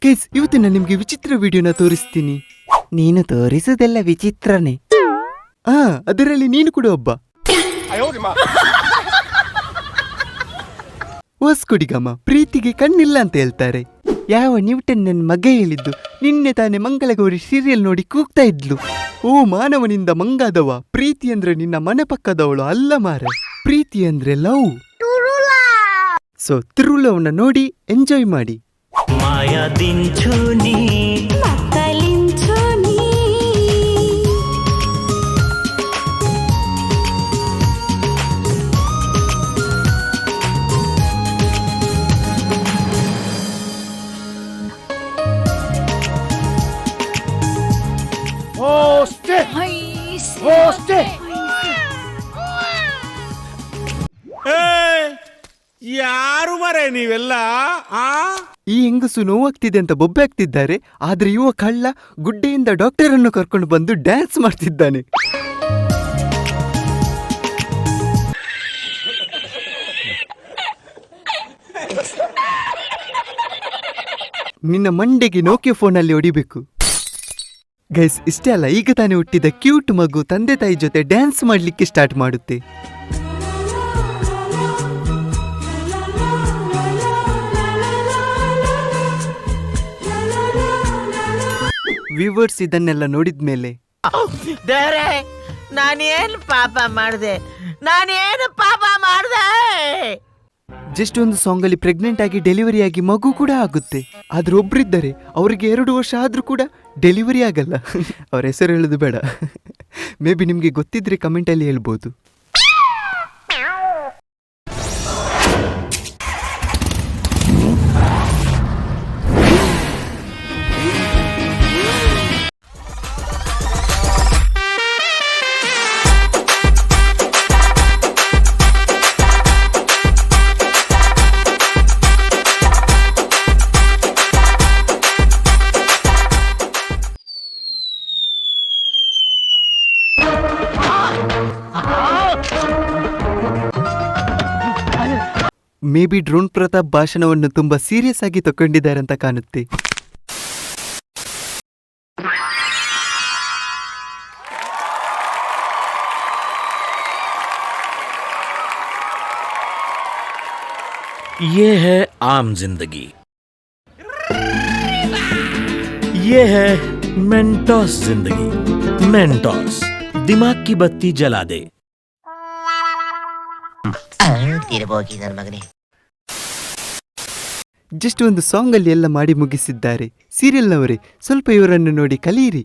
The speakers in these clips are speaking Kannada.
ಗೈಸ್, ಇವತ್ತು ನಾನು ನಿಮ್ಗೆ ವಿಚಿತ್ರ ವಿಡಿಯೋನ ತೋರಿಸ್ತೀನಿ. ನೀನು ತೋರಿಸೋದೆಲ್ಲ ವಿಚಿತ್ರನೇ. ಅದರಲ್ಲಿ ನೀನು ಕೂಡ ಒಬ್ಬ. ಹೊಸ್ಕೊಡಿಗಮ್ಮ, ಪ್ರೀತಿಗೆ ಕಣ್ಣಿಲ್ಲ ಅಂತ ಹೇಳ್ತಾರೆ. ಯಾವ ನ್ಯೂಟನ್ ನನ್ನ ಮಗ ಹೇಳಿದ್ದು? ನಿನ್ನೆ ತಾನೆ ಮಂಗಳಗೌರಿ ಸೀರಿಯಲ್ ನೋಡಿ ಕೂಗ್ತಾ ಇದ್ಲು. ಓ ಮಾನವನಿಂದ ಮಂಗಾದವ, ಪ್ರೀತಿ ಅಂದ್ರೆ ನಿನ್ನ ಮನೆ ಪಕ್ಕದವಳು ಅಲ್ಲ ಮಾರ, ಪ್ರೀತಿ ಅಂದ್ರೆ ಲವ್. ಸೊ ತಿರುಲವ್ನ ನೋಡಿ ಎಂಜಾಯ್ ಮಾಡಿ. మాయదించు నీ మక్కలించు నీ ಯಾರು ಮರೆ ನೀವೆಲ್ಲ? ಈ ಹೆಂಗಸು ನೋವಾಗ್ತಿದೆ ಅಂತ ಬೊಬ್ಬೆ ಆಗ್ತಿದ್ದಾರೆ, ಆದ್ರೆ ಇವ ಕಳ್ಳ ಗುಡ್ಡೆಯಿಂದ ಡಾಕ್ಟರ್ ಅನ್ನು ಕರ್ಕೊಂಡು ಬಂದು ಡ್ಯಾನ್ಸ್ ಮಾಡ್ತಿದ್ದಾನೆ. ನಿನ್ನ ಮಂಡೆಗೆ ನೋಕಿಯಾ ಫೋನಲ್ಲಿ ಹೊಡಿಬೇಕು. ಗೈಸ್, ಇಷ್ಟೇ ಅಲ್ಲ, ಈಗ ತಾನೇ ಹುಟ್ಟಿದ ಕ್ಯೂಟ್ ಮಗು ತಂದೆ ತಾಯಿ ಜೊತೆ ಡ್ಯಾನ್ಸ್ ಮಾಡ್ಲಿಕ್ಕೆ ಸ್ಟಾರ್ಟ್ ಮಾಡುತ್ತೆ. ವ್ಯೂವರ್ಸ್ ಇದನ್ನೆಲ್ಲ ನೋಡಿದ್ಮೇಲೆ ದೇವ್ರೇ, ನಾನೇನು ಪಾಪ ಮಾಡಿದೆ? ಜಸ್ಟ್ ಒಂದು ಸಾಂಗ್ ಅಲ್ಲಿ ಪ್ರೆಗ್ನೆಂಟ್ ಆಗಿ ಡೆಲಿವರಿ ಆಗಿ ಮಗು ಕೂಡ ಆಗುತ್ತೆ. ಆದ್ರೆ ಒಬ್ರಿದ್ದಾರೆ, ಅವ್ರಿಗೆ 2 ವರ್ಷ ಆದ್ರೂ ಕೂಡ ಡೆಲಿವರಿ ಆಗಲ್ಲ. ಅವ್ರ ಹೆಸರು ಹೇಳೋದು ಬೇಡ. ಮೇ ಬಿ ನಿಮ್ಗೆ ಗೊತ್ತಿದ್ರೆ ಕಮೆಂಟ್ ಅಲ್ಲಿ ಹೇಳ್ಬೋದು. ಮೇ ಬಿ ಡ್ರೋನ್ ಪ್ರತಾಪ್ ಭಾಷಣವನ್ನು ತುಂಬಾ ಸೀರಿಯಸ್ ಆಗಿ ತಗೊಂಡಿದ್ದಾರೆ ಅಂತ ಕಾಣುತ್ತೆ. ये है आम जिंदगी, ये है मेंटोस जिंदगी. मेंटोस दिमाग की बत्ती जला दे. ಜಸ್ಟ್ ಒಂದು ಸಾಂಗ್ ಅಲ್ಲಿ ಎಲ್ಲ ಮಾಡಿ ಮುಗಿಸಿದ್ದಾರೆ. ಸೀರಿಯಲ್ನವರೇ, ಸ್ವಲ್ಪ ಇವರನ್ನು ನೋಡಿ ಕಲಿಯಿರಿ.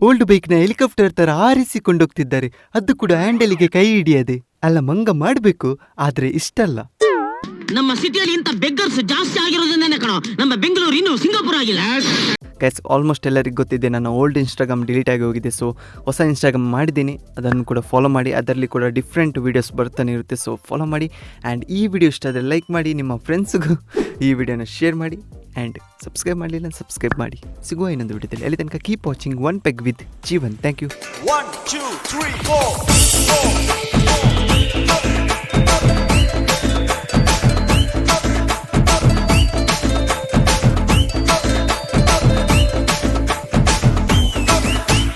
ಓಲ್ಡ್ ಬೈಕ್ ನ ಹೆಲಿಕಾಪ್ಟರ್ ತರ ಹಾರಿಸಿಕೊಂಡೋಗ್ತಿದ್ದಾರೆ, ಅದು ಕೂಡ ಹ್ಯಾಂಡಲಿಗೆ ಕೈ ಹಿಡಿಯದೆ. ಅಲ್ಲ, ಮಂಗ ಮಾಡ್ಬೇಕು, ಆದ್ರೆ ಇಷ್ಟಲ್ಲ. ನಮ್ಮ ಸಿಟಿಯಲ್ಲಿ ಇಂತ ಬೆಗ್ಗರ್ಸ್ ಜಾಸ್ತಿ ಆಗಿರೋದ್ರಿಂದನೇ ಕಣೋ ನಮ್ಮ ಬೆಂಗಳೂರು ಇನ್ನೂ ಸಿಂಗಾಪುರ ಆಗಿಲ್ಲ. ಗೈಸ್, ಆಲ್ಮೋಸ್ಟ್ ಎಲ್ಲರಿಗೂ ಗೊತ್ತಿದೆ, ನನ್ನ ಓಲ್ಡ್ ಇನ್ಸ್ಟಾಗ್ರಾಮ್ ಡಿಲೀಟ್ ಆಗಿ ಹೋಗಿದೆ. ಸೊ ಹೊಸ ಇನ್ಸ್ಟಾಗ್ರಾಮ್ ಮಾಡಿದ್ದೀನಿ, ಅದನ್ನು ಕೂಡ ಫಾಲೋ ಮಾಡಿ. ಅದರಲ್ಲಿ ಕೂಡ ಡಿಫ್ರೆಂಟ್ ವೀಡಿಯೋಸ್ ಬರ್ತಾನೆ ಇರುತ್ತೆ. ಸೊ ಫಾಲೋ ಮಾಡಿ. ಆ್ಯಂಡ್ ಈ ವಿಡಿಯೋ ಇಷ್ಟ ಆದರೆ ಲೈಕ್ ಮಾಡಿ, ನಿಮ್ಮ ಫ್ರೆಂಡ್ಸ್ಗೂ ಈ ವಿಡಿಯೋನ ಶೇರ್ ಮಾಡಿ. ಆ್ಯಂಡ್ ಸಬ್ಸ್ಕ್ರೈಬ್ ಮಾಡಲಿಲ್ಲ ಸಬ್ಸ್ಕ್ರೈಬ್ ಮಾಡಿ. ಸಿಗುವ ಇನ್ನೊಂದು ವಿಡಿಯೋದಲ್ಲಿ. ಅಲ್ಲಿ ತನಕ keep watching one peg with Jeevan. Thank you. 1 2 3 4